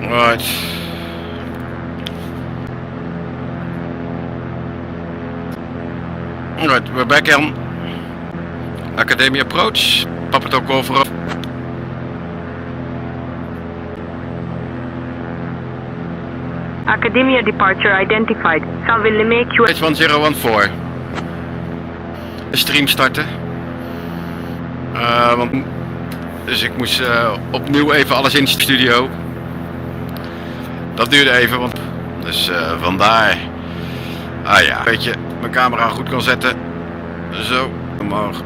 Right. Alright, we're back on Academy approach. Papa het ook over. Academia departure identified. Salve make you... H1014. De stream starten. Dus ik moest opnieuw even alles in de studio. Dat duurde even, want... Dus vandaar... Ah ja, weet je, mijn camera goed kan zetten. Zo, omhoog.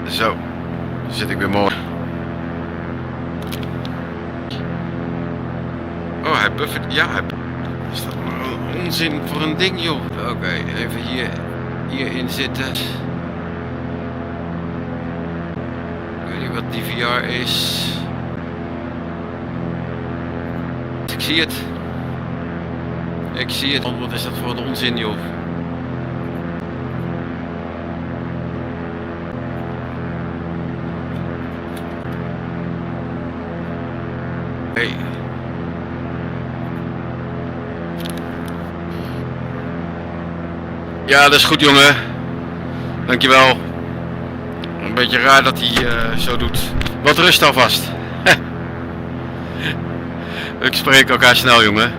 Zo, zit ik weer mooi. Oh, hij buffert. Ja, hij... Is dat maar een onzin voor een ding, joh. Oké, even hierin zitten. Ik weet niet wat DVR is. Ik zie het. Ik zie het. Wat is dat voor een onzin, joh? Hey. Ja, dat is goed, jongen. Dankjewel. Een beetje raar dat hij zo doet. Wat rust alvast. Ik spreek elkaar snel, jongen.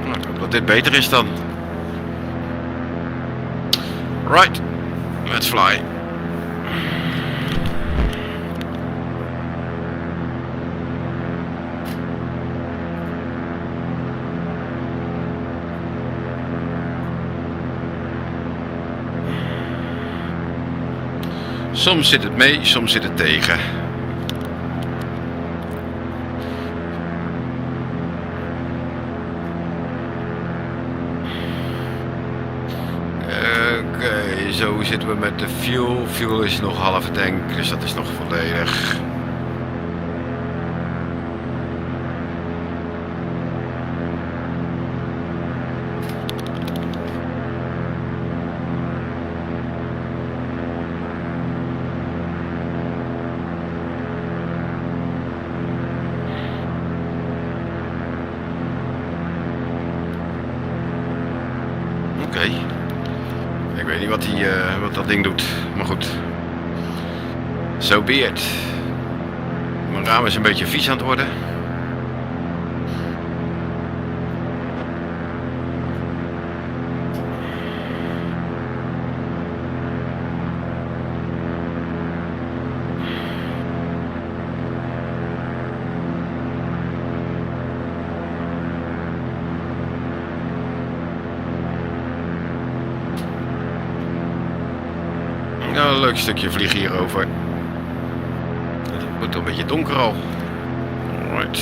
Nou, ik hoop dat dit beter is dan. Right, let's fly. Soms zit het mee, soms zit het tegen. Oké, zo zitten we met de fuel. Fuel is nog half tank, dus dat is nog volledig. Oké. Ik weet niet wat dat ding doet, maar goed. So be it. Mijn raam is een beetje vies aan het worden. Nou, een leuk stukje vliegen hierover. Het wordt een beetje donker al. Alright.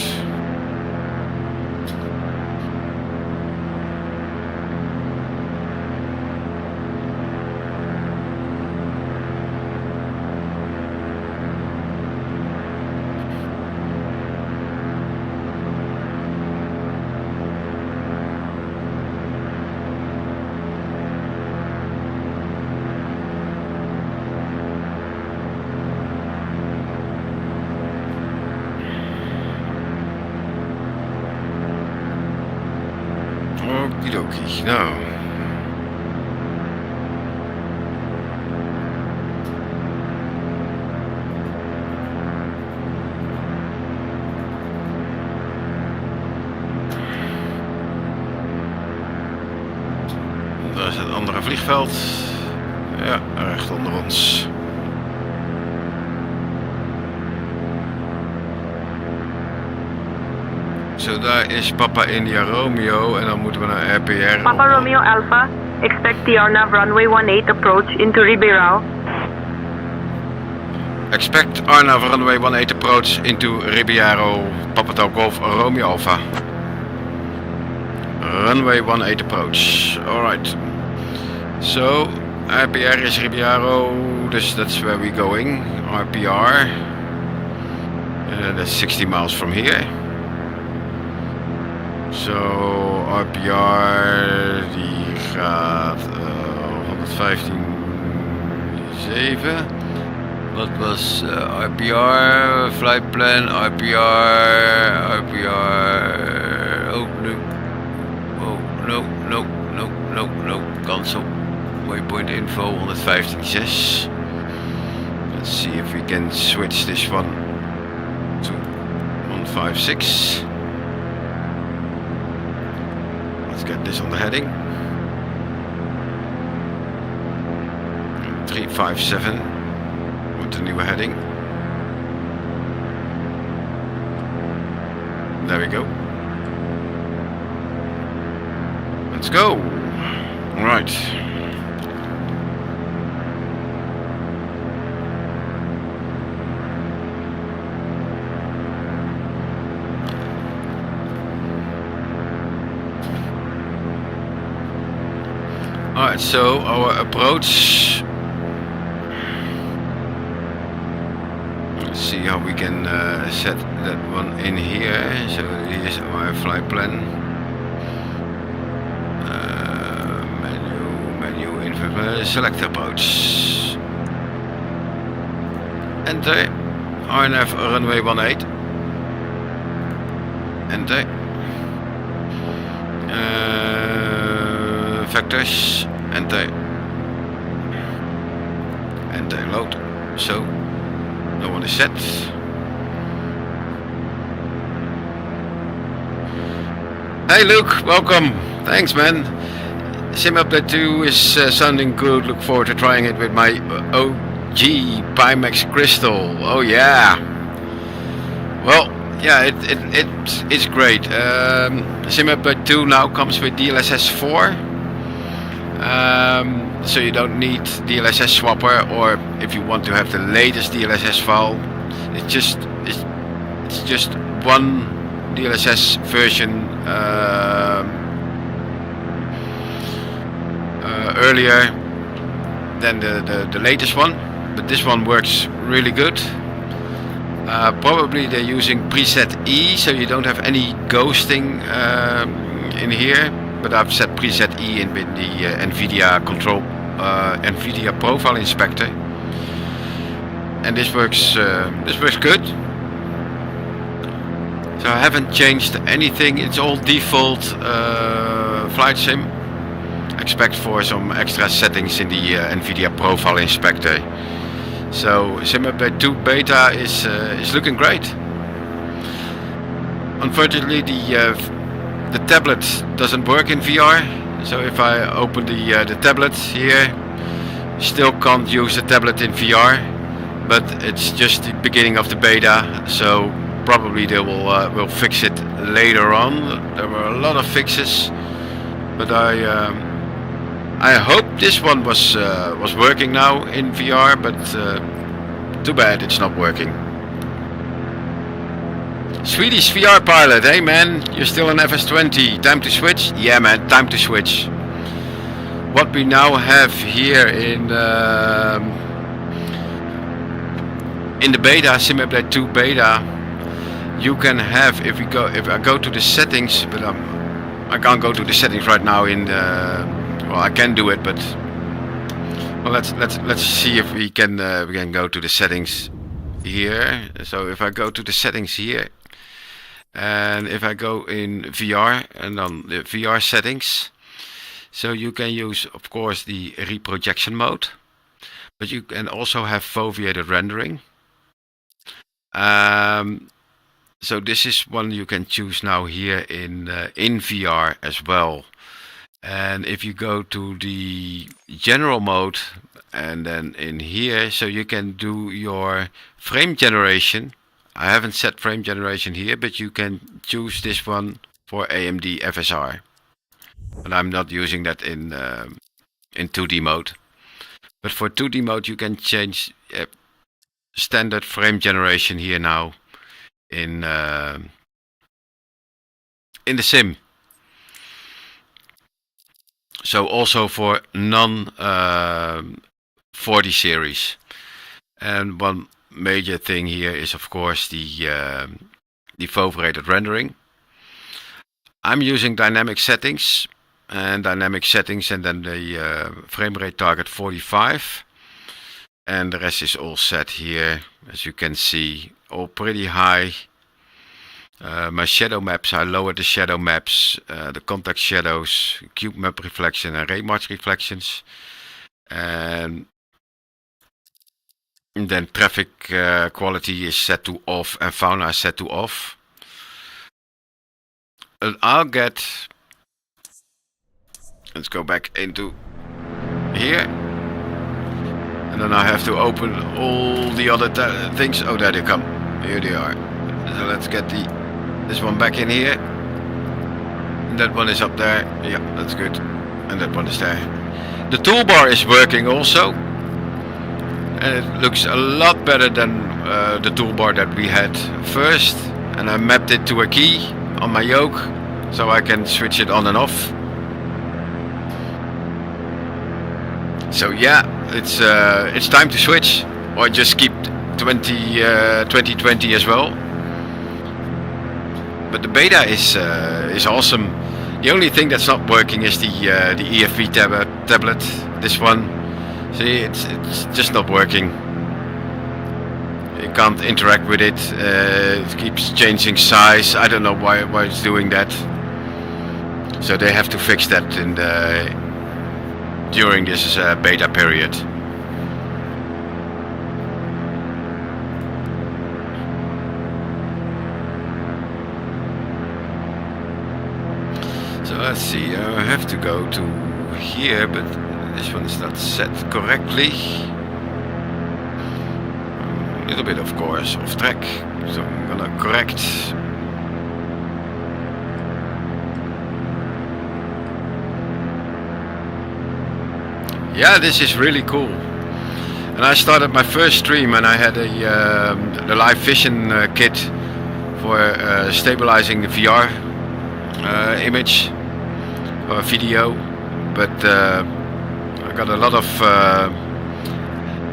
Okidoki, nou. Daar is het andere vliegveld. Ja, recht onder ons. Zo, daar is Papa India Romeo en dan moeten we naar RPR. Papa Romeo Alpha, expect the Arnav runway 18 approach into Ribeirão. Expect Arnav runway 18 approach into Ribeirão, Papa Tal Golf Romeo Alpha. Runway 18 approach, alright. So, RPR is Ribeirão, dus that's where we're going. RPR, that's 60 miles from here. So, RPR die gaat 115.7. What was RPR, flight plan, RPR, oh no, oh no, cancel, waypoint info 115.6. Let's see if we can switch this one to 156. Let's get this on the heading. 357 with the new heading. There we go. Let's go. All right. Alright, so our approach, let's see how we can set that one in here. So here's our flight plan, menu info, select approach, enter, RNF runway 18, enter. Vectors, enter load. So no one is set. Hey Luke, welcome. Thanks man. Sim Update 2 is sounding good. Look forward to trying it with my OG Pimax Crystal. Oh yeah. Well, yeah, it's great. Sim Update 2 now comes with DLSS 4. So you don't need DLSS swapper, or if you want to have the latest DLSS file, it's just one DLSS version earlier than the latest one, but this one works really good. Probably they're using preset E, so you don't have any ghosting in here. But I've set preset E in with the Nvidia control, Nvidia profile inspector, and this works good. So I haven't changed anything. It's all default flight sim, except for some extra settings in the Nvidia profile inspector. So Sim Update 2 beta is looking great. Unfortunately, the tablet doesn't work in VR, so if I open the tablet here, still can't use the tablet in VR, but it's just the beginning of the beta, so probably they will fix it later on. There were a lot of fixes, but I hope this one was working now in VR, but too bad it's not working. Swedish VR pilot, hey man, you're still in FS20, time to switch? Yeah man, time to switch. What we now have here in the beta, Sim Update 2 beta, you can have, if I go to the settings, but I can't go to the settings right now in well, I can do it, but well, let's see if we can go to the settings here. So if I go to the settings here, and if I go in VR and on the VR settings, so you can use, of course, the reprojection mode, but you can also have foveated rendering. So this is one you can choose now here in VR as well. And if you go to the general mode and then in here, so you can do your frame generation. I haven't set frame generation here, but you can choose this one for AMD FSR. And I'm not using that in 2D mode. But for 2D mode, you can change standard frame generation here now in the sim. So also for non 40 series. And one major thing here is, of course, the foveated rendering. I'm using dynamic settings, and dynamic settings, and then the frame rate target 45, and the rest is all set here, as you can see, all pretty high. My shadow maps, I lowered the shadow maps, the contact shadows, cube map reflection and ray march reflections, and then traffic quality is set to off and fauna is set to off. And I'll get, let's go back into here, and then I have to open all the other things. Oh, there they come, here they are. So let's get this one back in here, and that one is up there. Yeah, that's good, and that one is there. The toolbar is working also, and it looks a lot better than the toolbar that we had first, and I mapped it to a key on my yoke so I can switch it on and off. So yeah, it's time to switch, or just keep 2020 as well. But the beta is awesome. The only thing that's not working is the EFB tablet. This one, see, it's just not working. You can't interact with it. It keeps changing size. I don't know why it's doing that. So they have to fix that during this beta period. So let's see. I have to go to here, but this one is not set correctly. A little bit, of course, off track, so I'm gonna correct. Yeah, this is really cool. And I started my first stream, and I had the live vision kit for stabilizing the VR image or video, but I got a lot of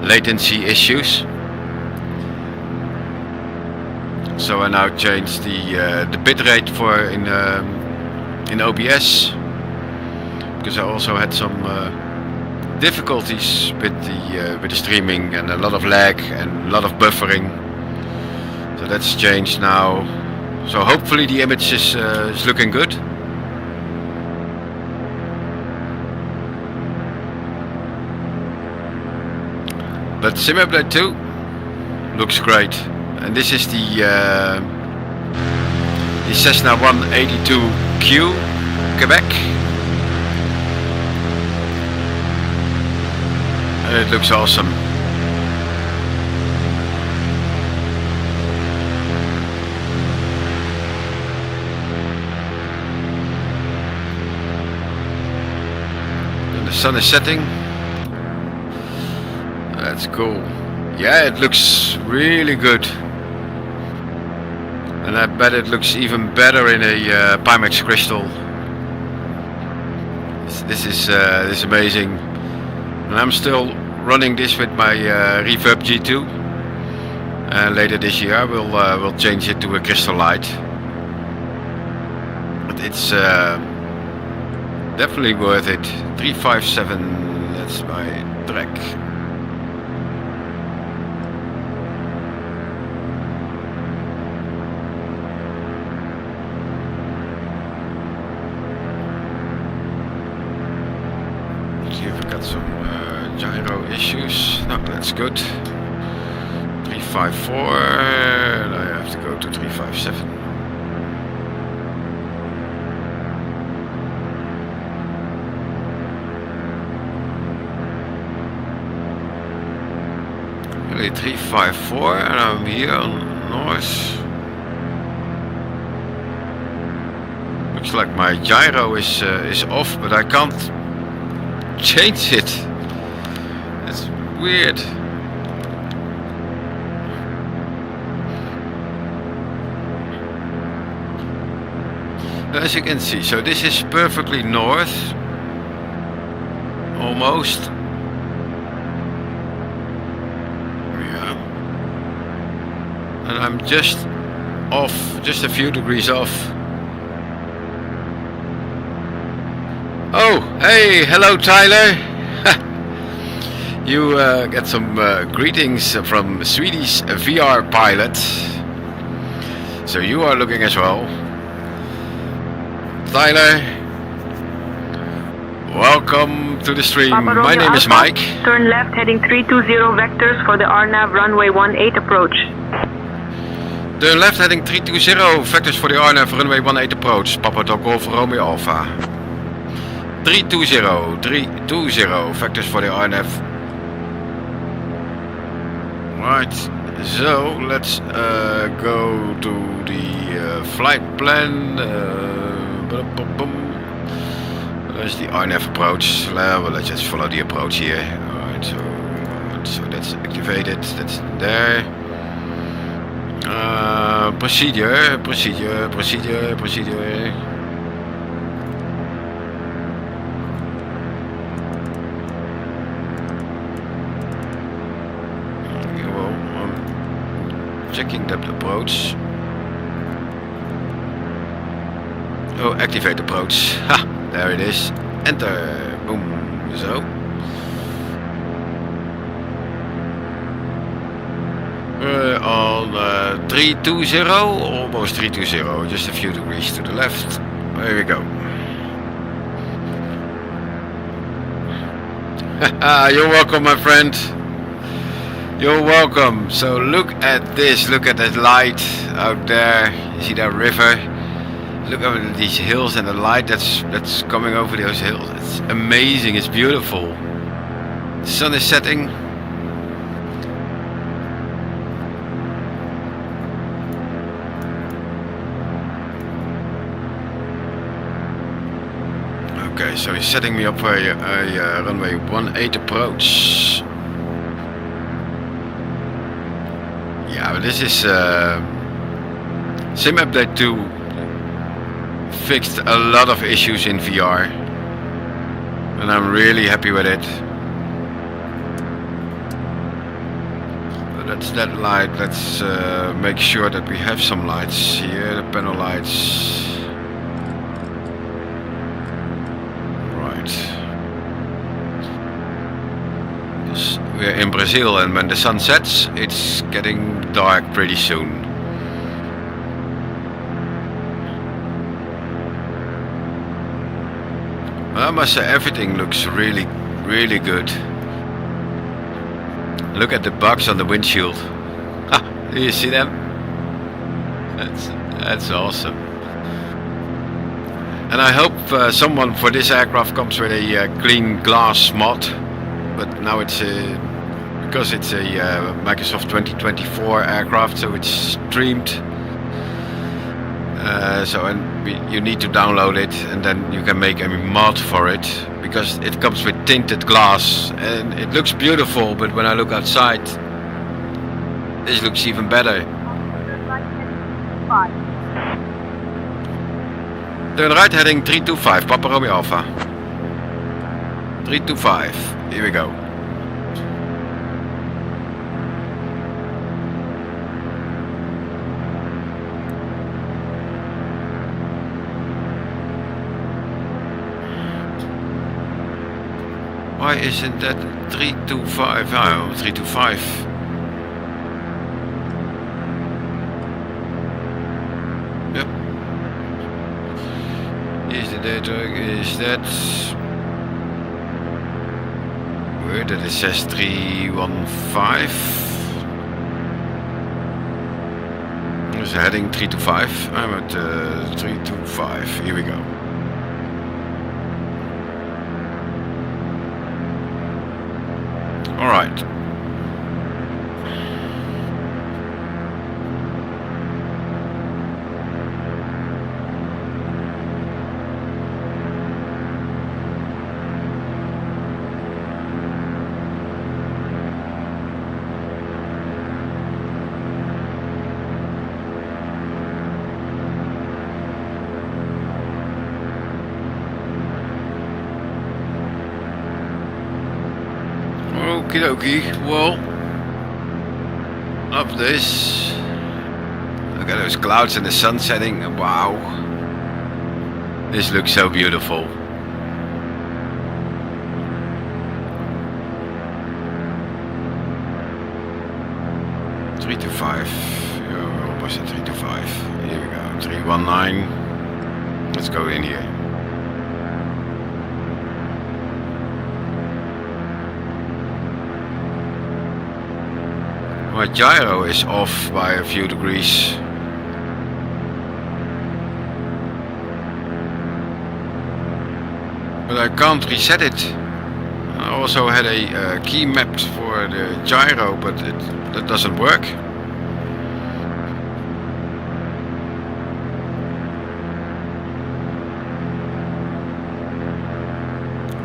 latency issues. So I now changed the bitrate for in OBS, because I also had some difficulties with the streaming, and a lot of lag and a lot of buffering. So that's changed now. So hopefully the image is looking good. But SimUpdate 2 looks great. And this is the Cessna 182Q Quebec, and it looks awesome. And the sun is setting. That's cool. Yeah, it looks really good. And I bet it looks even better in a Pimax crystal. This is amazing. And I'm still running this with my Reverb G2. And later this year we'll change it to a crystal light. But it's definitely worth it. 357, that's my track. Gyro issues. No, that's good. 354. Now I have to go to 357. Really 354, and I'm here on north. Looks like my gyro is off, but I can't change it. It's weird. As you can see, so this is perfectly north, almost. Yeah. And I'm just off, just a few degrees off. Hey, hello Tyler. You get some greetings from Swedish VR pilot. So you are looking as well. Tyler, welcome to the stream. Papa My Romeo name is Alpha, Mike. Turn left heading 320 vectors for the RNAV runway 18 approach. Turn left heading 320 vectors for the RNAV runway 18 approach. Papa Golf Romeo Alpha. 320 vectors for the RNAV. Right, so let's go to the flight plan. There's the RNAV approach. Well, let's just follow the approach here. Alright, so that's activated. That's there. Procedure. Checking that approach. Oh, activate approach. Ha! There it is. Enter. Boom. So. On 320, almost 320, just a few degrees to the left. There we go. You're welcome, my friend. You're welcome. So look at this, look at that light out there. You see that river? Look over these hills and the light that's coming over those hills. It's amazing, it's beautiful. The sun is setting. Okay, so he's setting me up for a runway 18 approach. Yeah, but this is Sim Update 2 fixed a lot of issues in VR, and I'm really happy with it. That's that light. Let's make sure that we have some lights here, the panel lights. We're in Brazil, and when the sun sets, it's getting dark pretty soon. I must say everything looks really, really good. Look at the bugs on the windshield. Ha! Do you see them? That's awesome. And I hope someone for this aircraft comes with a clean glass mod. But now it's because it's a Microsoft 2024 aircraft, so it's streamed. You need to download it, and then you can make a mod for it, because it comes with tinted glass, and it looks beautiful. But when I look outside, this looks even better. Turn right heading 325, Papa Romeo Alpha. 325. Here we go. Why isn't that 325? Oh, 325. Yep. Is the data? Is that? That it says 315. There's a heading 325. I'm at 325. Here we go. All right. Okie dokie, well, up this. Look at those clouds and the sun setting. Wow, this looks so beautiful. 325. Yeah, almost at 325. Here we go. 319. Let's go in here. My gyro is off by a few degrees. But I can't reset it. I also had a key mapped for the gyro, but that doesn't work.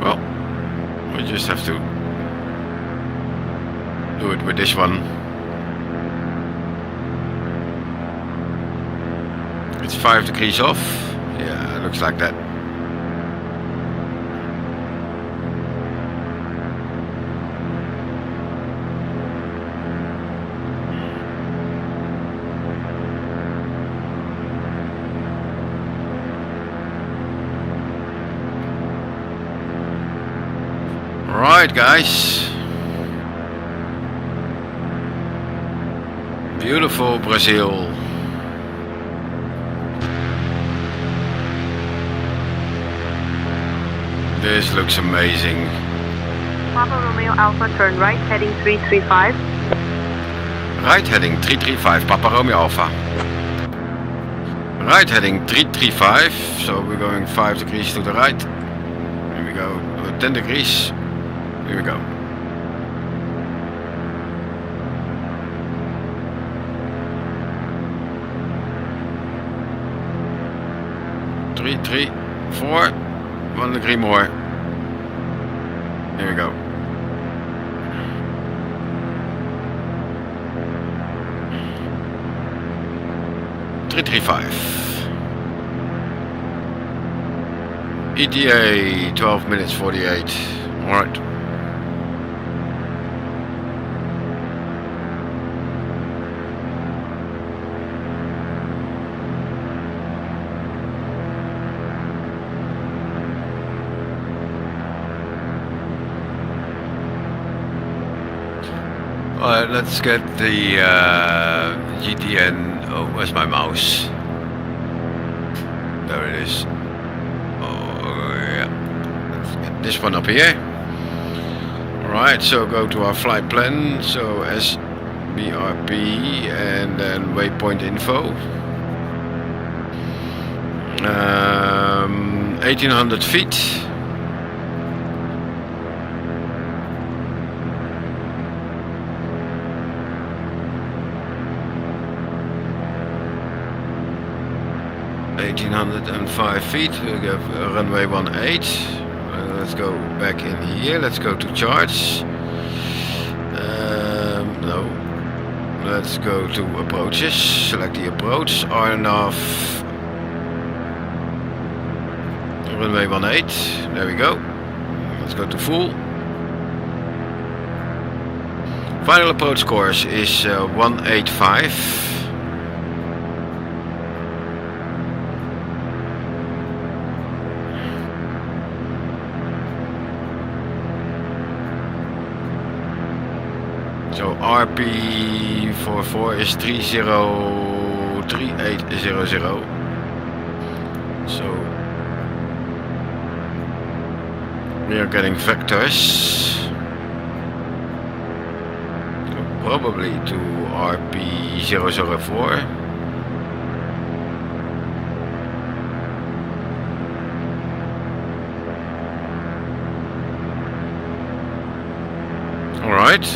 Well, we just have to do it with this one. It's 5 degrees off. Yeah, it looks like that. Alright guys, beautiful Brazil. This looks amazing. Papa Romeo Alpha, turn right, heading 335. Right heading 335, Papa Romeo Alpha. Right heading 335, so we're going 5 degrees to the right. Here we go, 10 degrees. Here we go. Three, 4, 1 degree more. Here we go. Three, 5. ETA 12 minutes 48. All right. Alright, let's get the GTN. Oh, where's my mouse? There it is. Oh, yeah. Let's get this one up here. Alright, so go to our flight plan. So SBRP and then waypoint info. 1800 feet. And 5 feet. We'll give runway 18. Let's go back in here. Let's go to charts. No. Let's go to approaches. Select the approach. RNAV. Runway 18. There we go. Let's go to full. Final approach course is 185. So RP44 is 303800. So we are getting vectors. So probably to RP004. All right.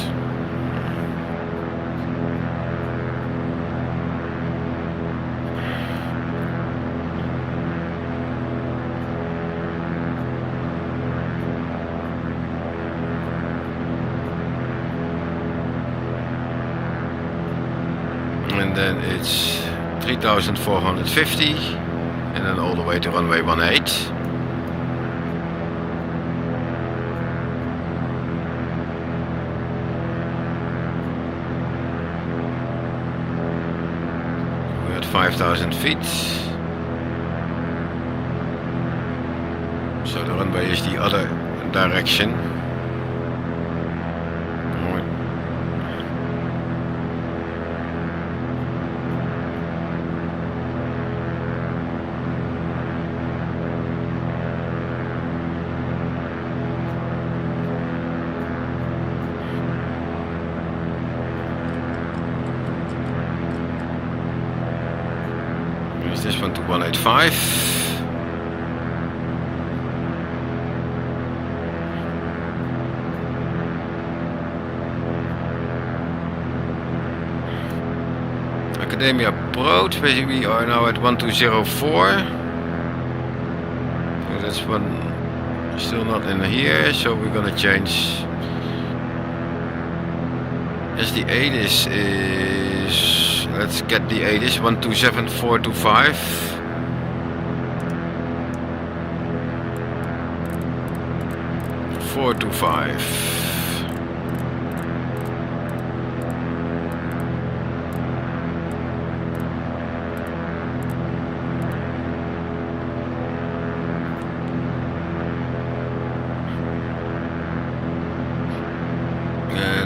And then it's 3450 and then all the way to runway 18. We're at 5000 feet. So the runway is the other direction. 185. Academia approach, basically we are now at 1204. So that's one still not in here, so we're gonna change. As the ATIS is, let's get the ATIS 127425. 425.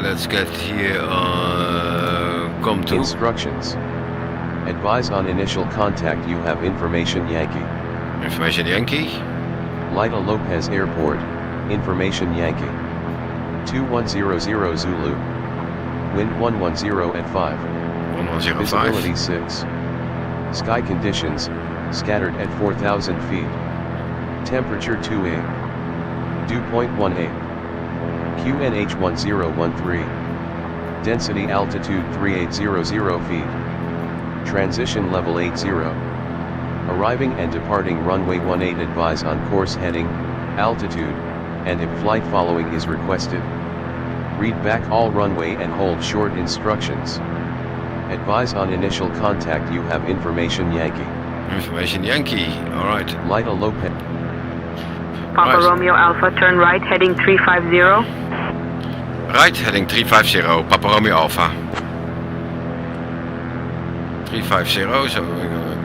Let's get here come to instructions. Advise on initial contact you have information Yankee. Information Yankee. Lida Lopez Airport, information Yankee. 2100 Zulu. Wind 110 at 5. 1105. Visibility 6. Sky conditions, scattered at 4,000 feet. Temperature 2A. Dew point 1A. QNH 1013. Density altitude 3800 feet. Transition level 80. Arriving and departing runway 18 advise on course heading, altitude, and if flight following is requested. Read back all runway and hold short instructions. Advise on initial contact you have information Yankee. Information Yankee, alright. Lida Lopez. Papa Right. Romeo Alpha, turn right, heading 350. Right, heading 350, Papa Romeo Alpha. 350, so we're gonna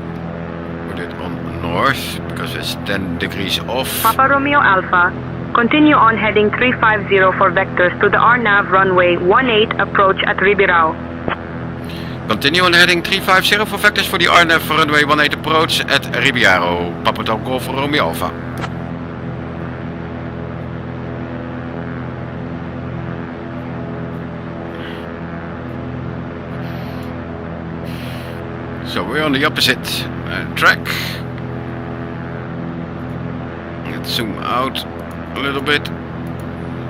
put it on north, because it's 10 degrees off. Papa Romeo Alpha, continue on heading 350 for vectors to the RNAV runway 18 approach at Ribirao. Continue on heading 350 for vectors for the RNF runway 18 approach at Ribiaro, Papa Golf Romeo Alpha. So we're on the opposite track. Let's zoom out a little bit.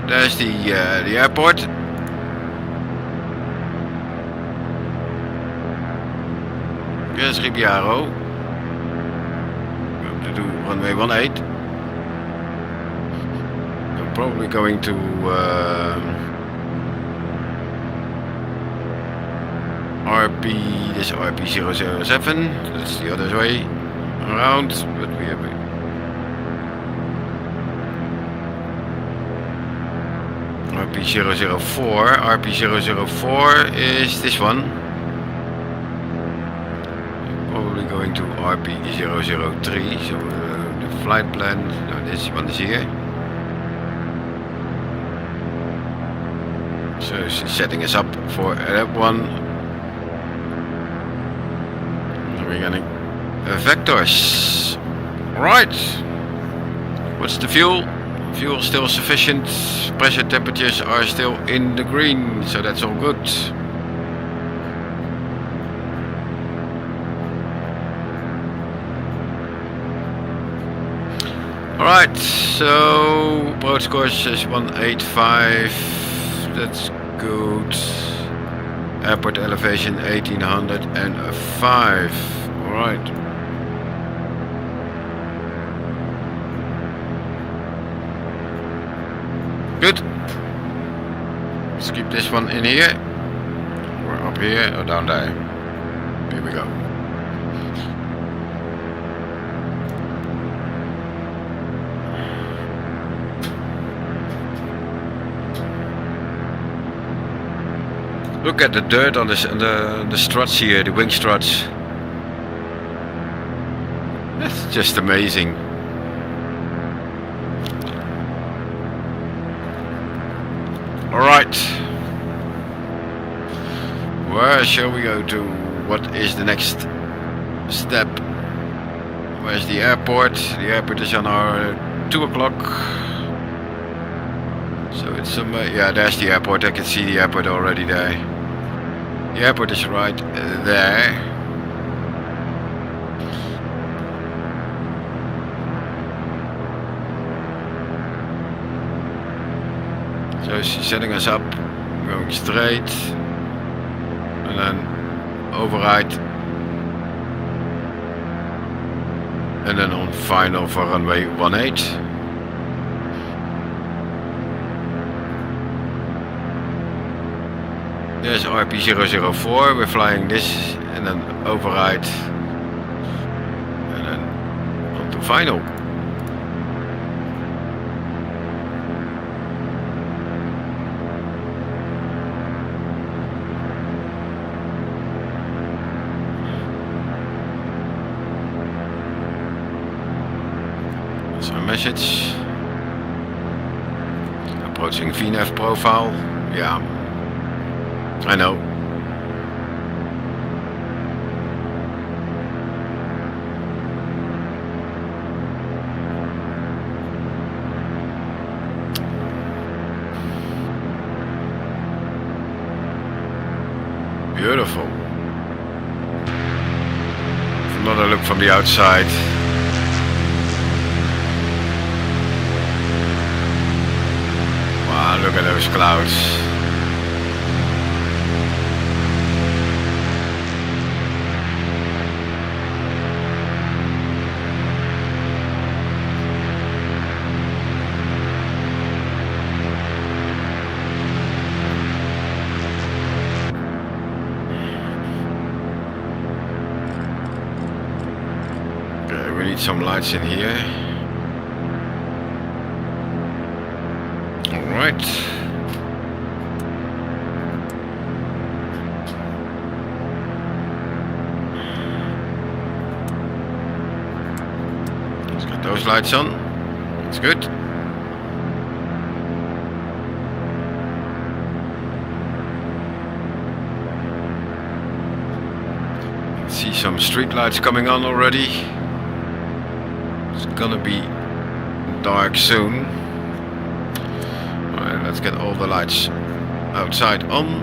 There's the airport. There's Ribiaro. We have to do runway 18. I'm probably going to RP, this RP007, that's the other way around, but we have RP004. RP004 is this one. Probably going to RP003, so the flight plan, no, this one is here. So it's setting us up for that one. We're gonna vectors. Right. What's the fuel? Fuel still sufficient. Pressure temperatures are still in the green, so that's all good. Alright, so approach course is 185. That's good. Airport elevation 1805. Alright. Good. Let's keep this one in here. We're up here or down there. Here we go. Look at the dirt on this, the struts here, the wing struts. That's just amazing. Alright. Where shall we go to? What is the next step? Where's the airport? The airport is on our 2 o'clock. So it's somewhere, yeah, there's the airport. I can see the airport already there. The airport is right there. So she's setting us up, going straight, and then override, and then on final for runway 18. There's RP004, we're flying this, and then override, and then on to final. That's our message. Approaching VNAV profile. Yeah, I know. Beautiful. Another look from the outside. Wow, look at those clouds. We need some lights in here. All right. Let's get those lights on. That's good. See some street lights coming on already. It's gonna be dark soon. Alright, let's get all the lights outside on.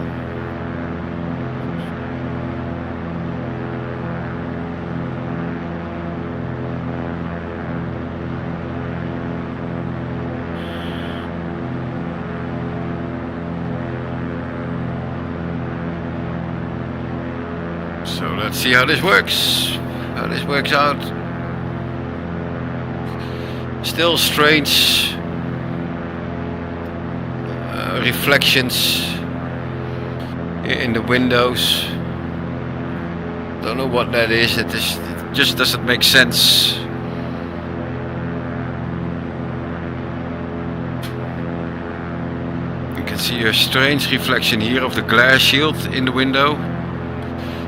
So let's see how this works. How this works out. Still strange reflections in the windows. Don't know what that is. It just doesn't make sense. You can see a strange reflection here of the glare shield in the window.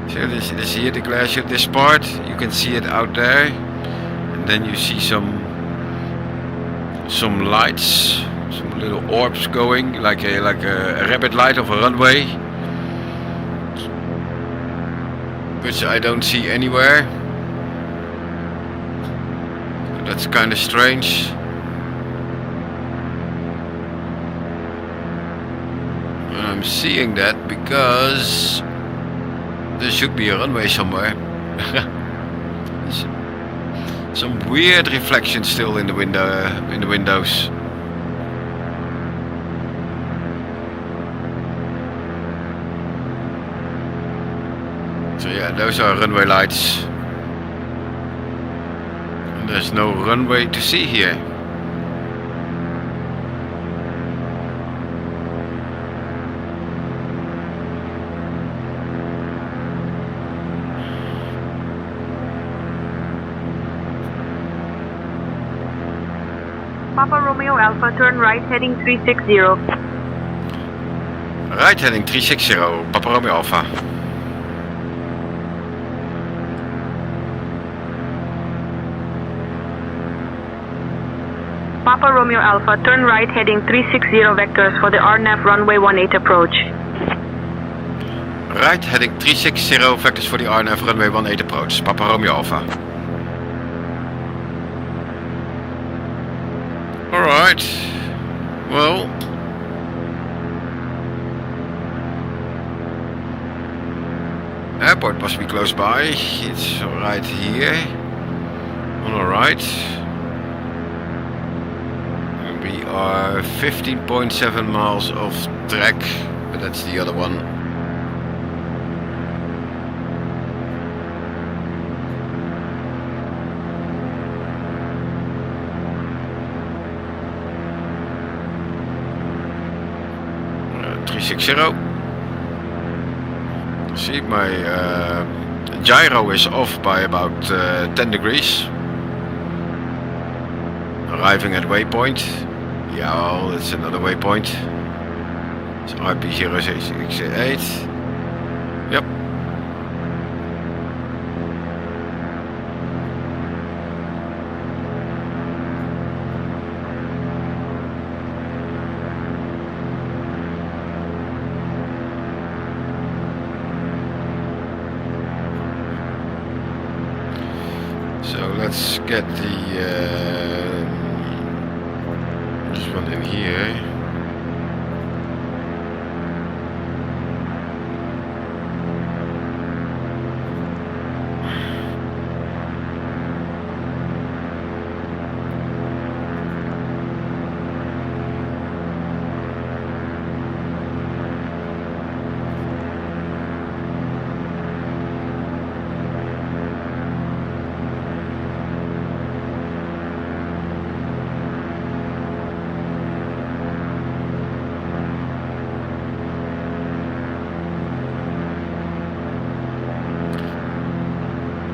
So this here, the glare shield, this part. You can see it out there, and then you see some lights, some little orbs going, like a rabbit light of a runway, which I don't see anywhere. That's kind of strange. And I'm seeing that because there should be a runway somewhere. Some weird reflection still in the windows. So yeah, those are runway lights. And there's no runway to see here. Papa Romeo Alpha, turn right heading 360. Right heading 360, Papa Romeo Alpha. Papa Romeo Alpha, turn right heading 360 vectors for the RNAV runway 18 approach. Right heading 360 vectors for the RNAV runway 18 approach. Papa Romeo Alpha. Alright, well, airport must be close by. It's right here, on the right. We are 15.7 miles off track, but that's the other one. Uh, 360. See, my gyro is off by about 10 degrees. Arriving at waypoint. Yeah, well, that's another waypoint. It's RP0668. Yep. So let's get the this one in here.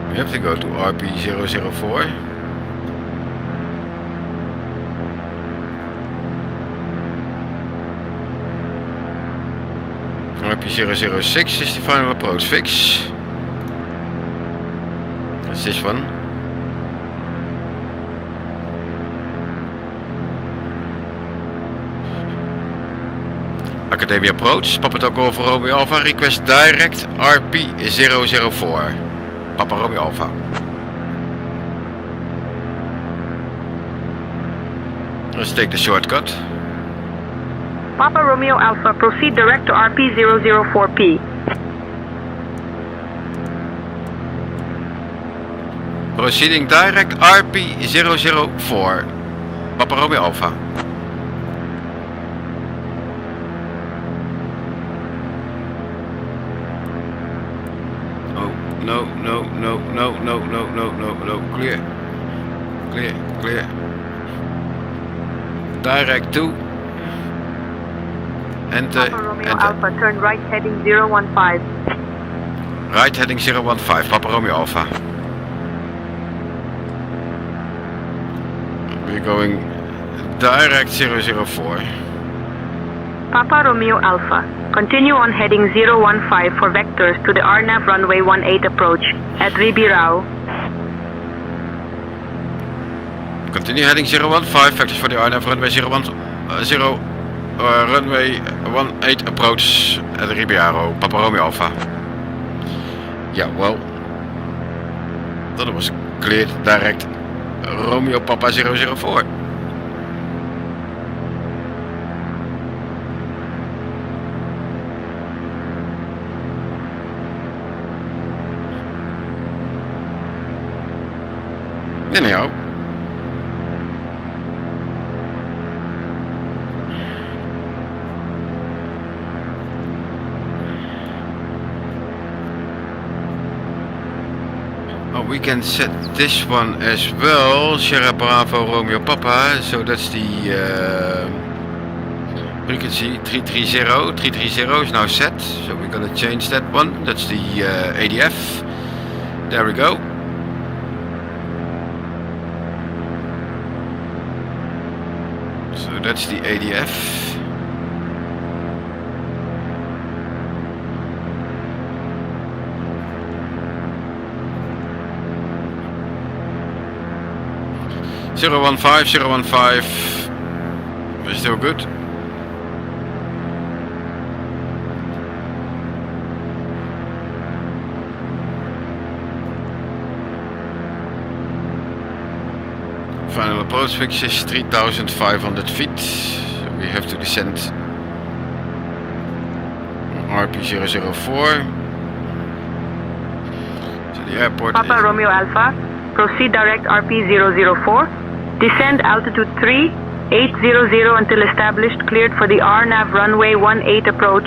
We have to go to RP004. RP006 is the final approach fix. That's this one. Academy approach, Papa Tango for Romeo Alpha, request direct RP004. Papa Romeo Alpha. Let's take the shortcut. Papa Romeo Alpha, proceed direct to RP004P. Proceeding direct RP004. Papa Romeo Alpha. No, clear. Direct to. Enter. Papa Romeo Alpha, turn right heading 015. Right heading 015, Papa Romeo Alpha. We're going direct 004. Papa Romeo Alpha, continue on heading 015 for vectors to the RNAV runway 18 approach at Ribirao. Continue heading 015, vectors for the RNAV runway 18 approach at Ribirao, Papa Romeo Alpha. Yeah, well, that was cleared direct Romeo Papa 004. Anyhow. Oh, we can set this one as well. Sierra Bravo Romeo Papa. So that's the frequency 330. 330 is now set. So we're gonna change that one. That's the ADF. There we go. So that's the ADF. Zero 015, we're still good. Final approach fix is 3,500 feet. So we have to descend RP004 to the airport. Papa Romeo Alpha, proceed direct RP004, descend altitude 3, 800 until established, cleared for the RNAV runway 18 approach.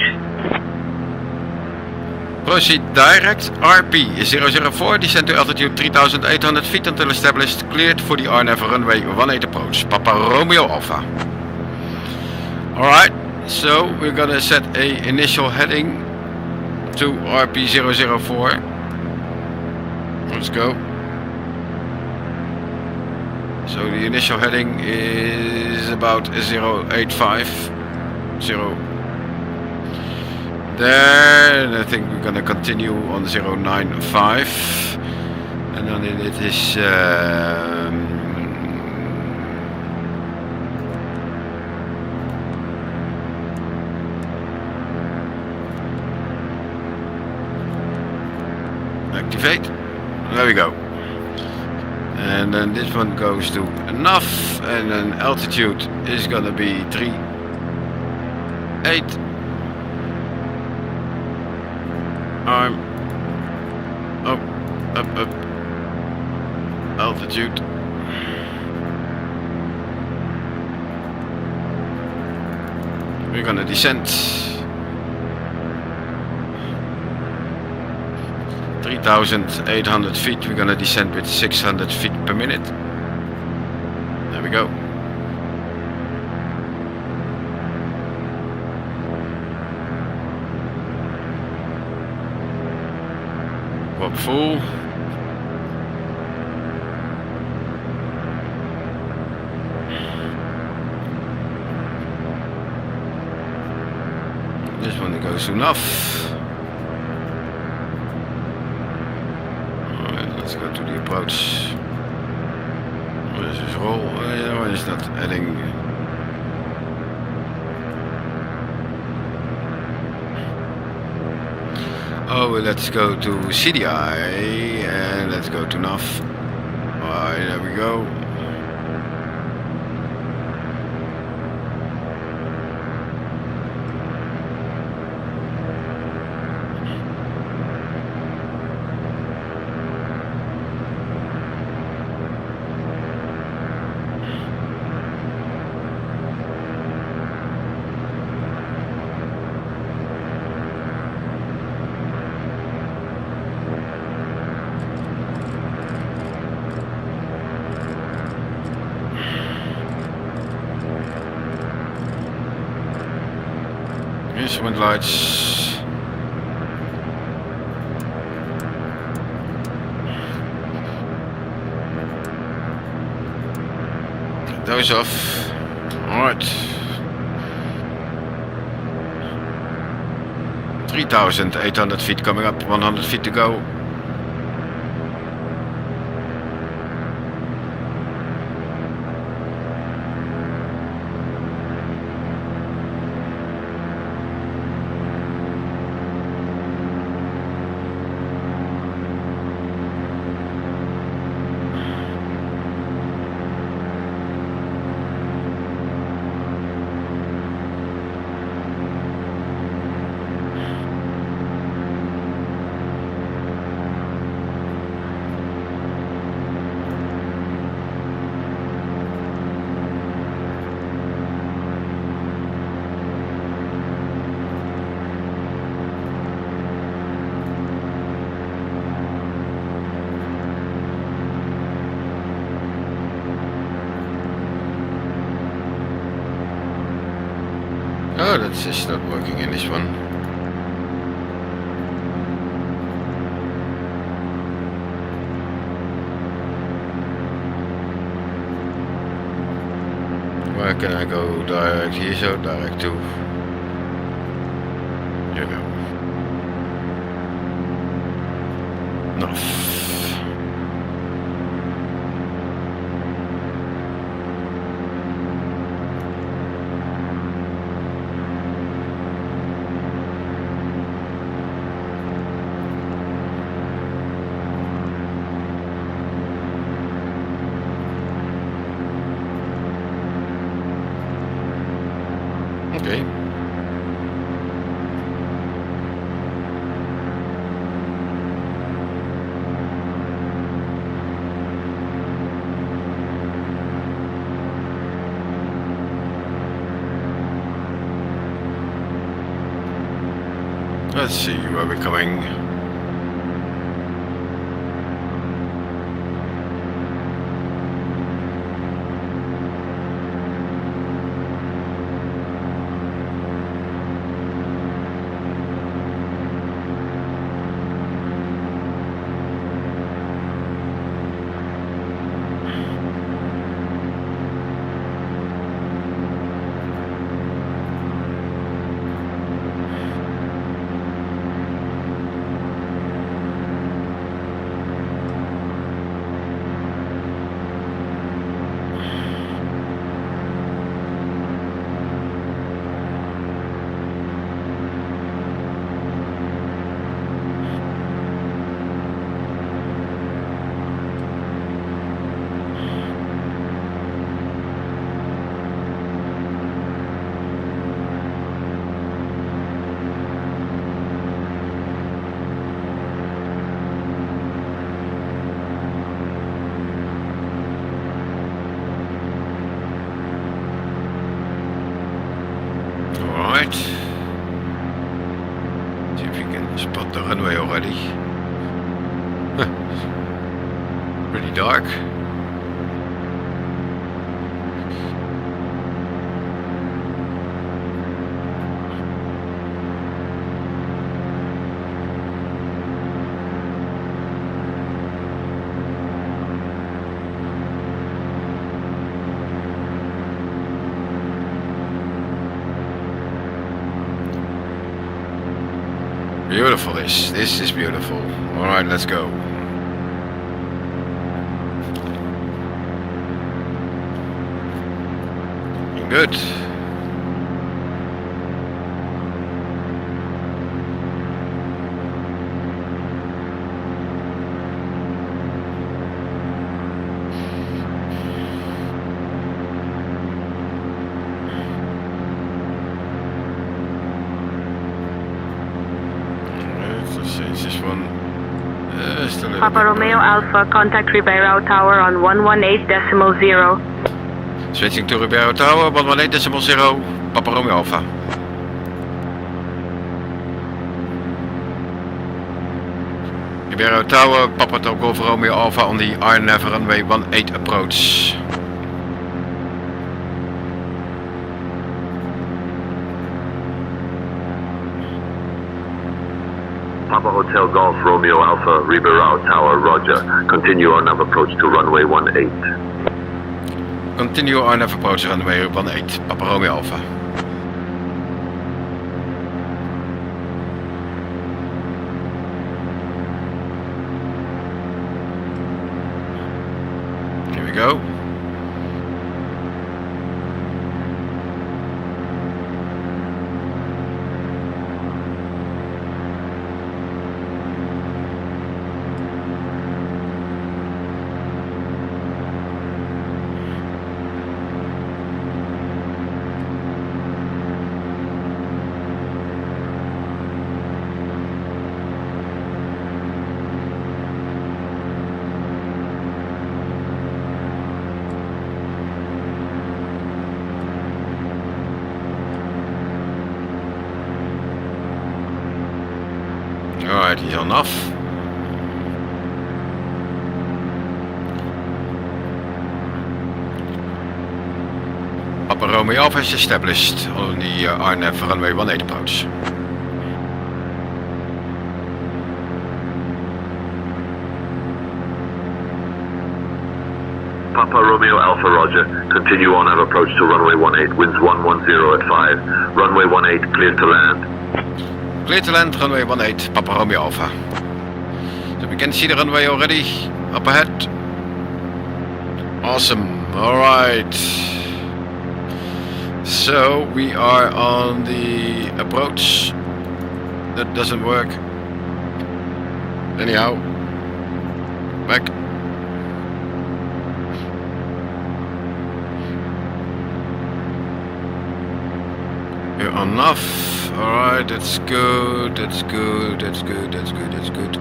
Proceed direct, RP 004, descend to altitude 3,800 feet until established, cleared for the RNAV runway 18 approach, Papa Romeo Alpha. Alright, so we're gonna set a initial heading to RP 004. Let's go. So the initial heading is about 085. Then I think we're gonna continue on 095, and then it is activate. There we go. And then this one goes to enough, and then altitude is gonna be 38. Arm up, altitude. We're gonna descend 3,800 feet. We're gonna descend with 600 feet per minute. There we go. Up full. This one goes enough. Alright, let's go to the approach. Where is this roll? Why is that adding? Oh, let's go to CDI and let's go to NAV. Alright, there we go. Instrument lights. Take those off. Alright. 3,800 feet coming up, 100 feet to go. Oh, that's just not working in this one. Where can I go direct here? So direct to. Here we go. Enough. Okay. Let's see where we're coming. Alright. See if you can spot the runway already. Pretty dark. Beautiful, this is beautiful. Alright, let's go. Good. Let's this one. Just a little Papa bit Romeo more. Alpha, contact Ribeirão Tower on 118.0. Switching to Ribeirão Tower, 118.0, Papa Romeo Alpha. Ribeirão Tower, Papa Golf Romeo Alpha on the RNAV runway 18 approach. Papa Hotel Golf Romeo Alpha, Ribeirão Tower, Roger. Continue on approach to runway 18. Continue RNAV approach runway 18, Papa Romeo Alpha. Here we go. Alright, he's on off. Papa Romeo Alpha is established on the RNAV runway 18 approach. Papa Romeo Alpha, Roger. Continue on approach to runway 18. Winds 110 at 5. Runway 18 clear to land. Clear to land, runway 18, Papa Romeo Alpha. So we can see the runway already up ahead. Awesome. Alright. So we are on the approach. That doesn't work. Anyhow. Back. You're on off. Alright, that's good, that's good, that's good, that's good, that's good.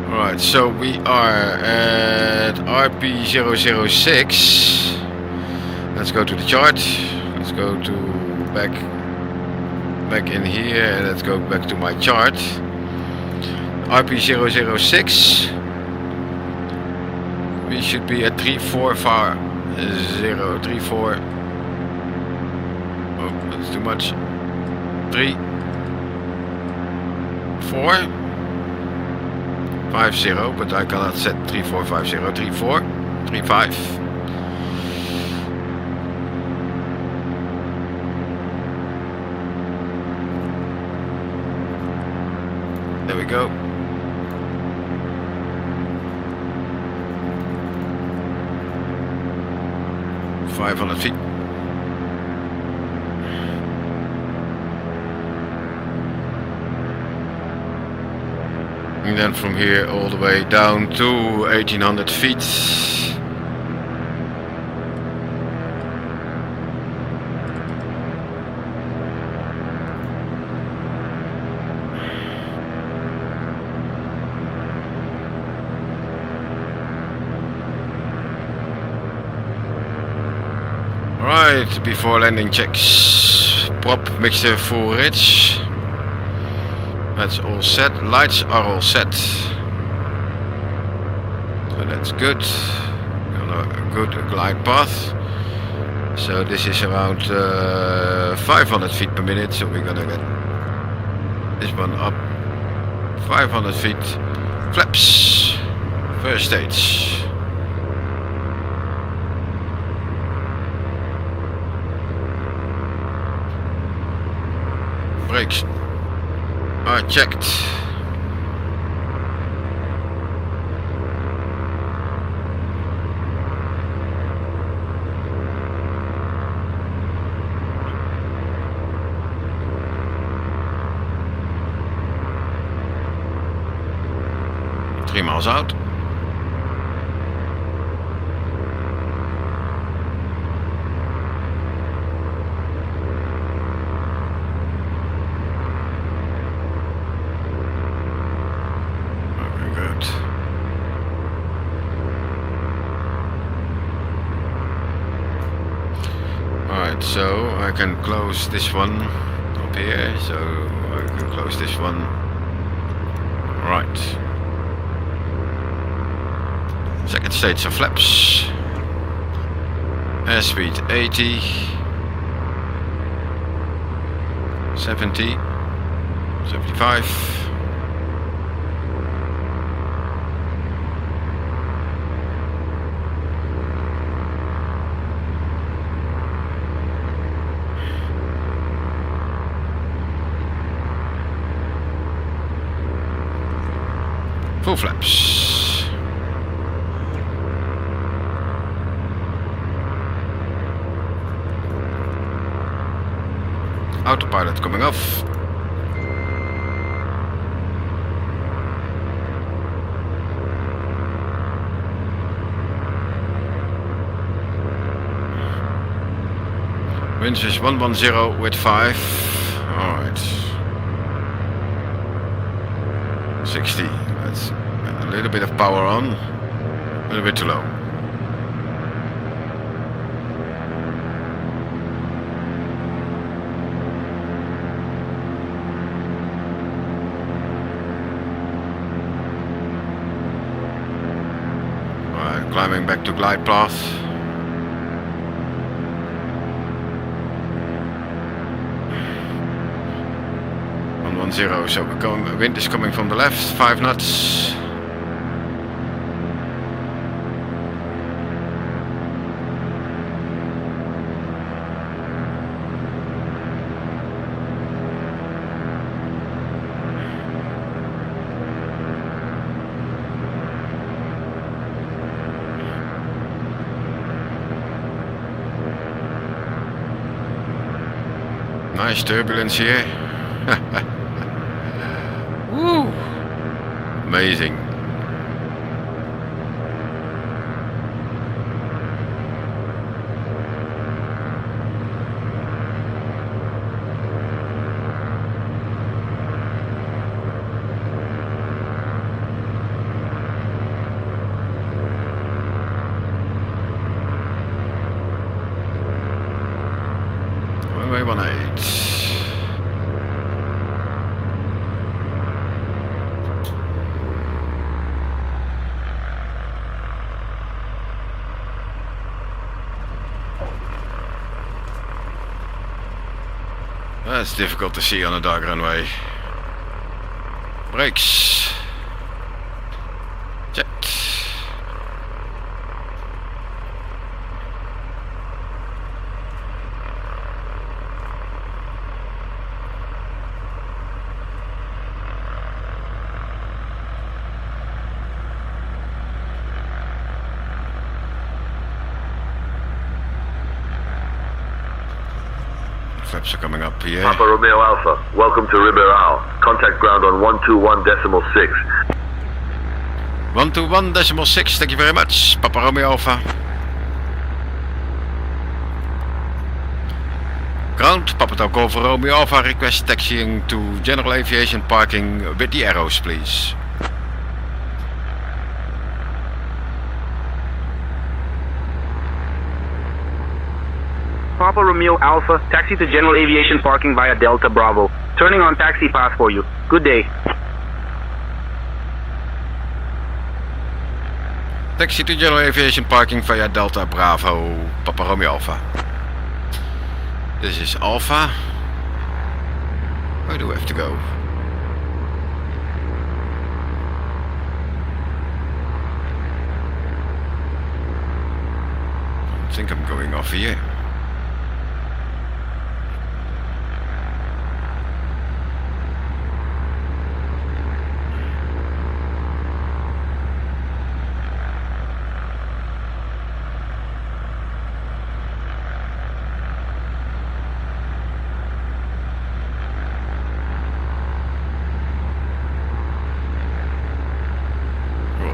Alright, Alright, so we are at RP006. Let's go to the chart. Let's go to back in here and let's go back to my chart. RP006. We should be at 3450. Oh, that's too much. 3450, but I cannot set 3450. 3435. There we go. $500 feet. And then from here all the way down to 1800 feet. Alright, before landing checks. Prop mixture full rich. That's all set. Lights are all set. So that's good. On a good glide path. So this is around 500 feet per minute. So we're gonna get this one up. 500 feet. Flaps. First stage. Brakes are checked. Three miles out. So I can close this one up here, so I can close this one. Right. Second stage of flaps. Airspeed 80, 70, 75. Full flaps. Autopilot coming off. Winds is 110 with 5. Alright. 60. That's a little bit of power on, a little bit too low. Alright, climbing back to glide path. Zero, so we're going, wind is coming from the left, 5 knots. Nice turbulence here. Woo! Amazing. That's difficult to see on a dark runway. Brakes. Jet. Flaps are coming up here. Papa Romeo Alpha, welcome to Ribeirão. Contact ground on 121.6. 121.6, thank you very much. Papa Romeo Alpha. Ground, Papa Tango for Romeo Alpha, request taxiing to general aviation parking with the arrows, please. Papa Romeo Alpha, taxi to general aviation parking via Delta Bravo. Turning on taxi pass for you. Good day. Taxi to general aviation parking via Delta Bravo, Papa Romeo Alpha. This is Alpha. Where do we have to go? I think I'm going off here.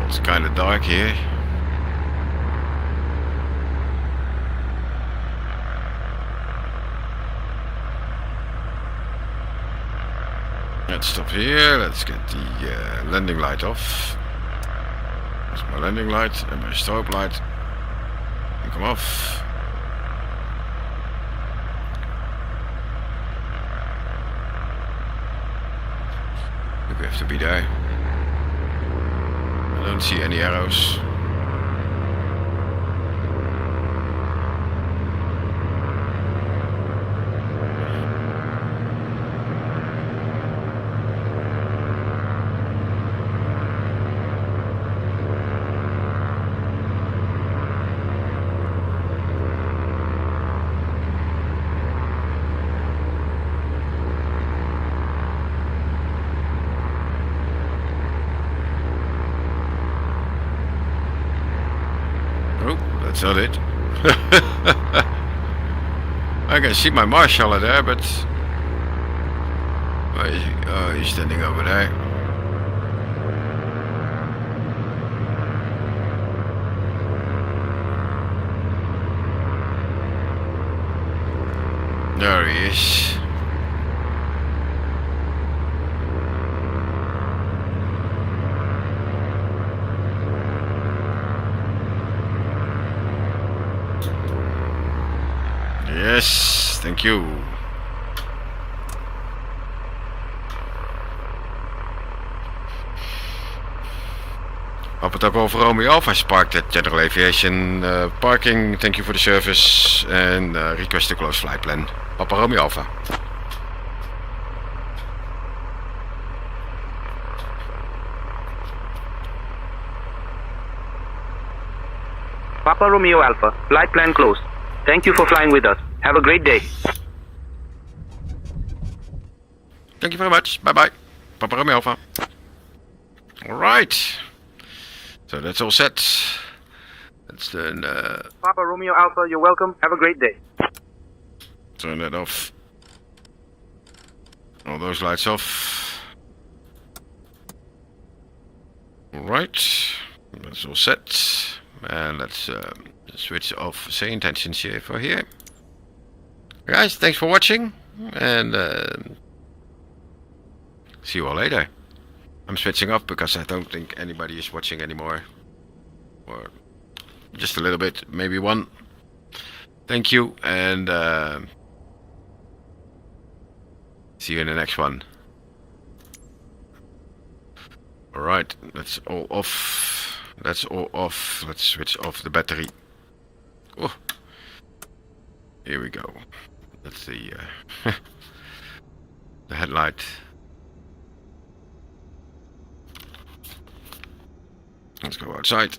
It's kind of dark here. Let's stop here. Let's get the landing light off. There's my landing light and my strobe light. And come off. I think we have to be there. I don't see any arrows. That's not it. I can see my marshal there, but where is he? Oh, he's standing over there. There he is. Yes, thank you. Papa Tango for Romeo Alpha is parked at General Aviation parking. Thank you for the service and request a close flight plan. Papa Romeo Alpha. Papa Romeo Alpha, flight plan closed. Thank you for flying with us. Have a great day. Thank you very much. Bye bye. Papa Romeo Alpha. Alright. So that's all set. Let's turn Papa Romeo Alpha, you're welcome. Have a great day. turn that off. All those lights off. Alright. That's all set. And let's switch off say intentions here for here. Guys, thanks for watching, and see you all later. I'm switching off because I don't think anybody is watching anymore, or just a little bit, maybe one. Thank you, and see you in the next one. Alright, that's all off. That's all off. Let's switch off the battery. Oh, here we go. That's the the headlight. Let's go outside.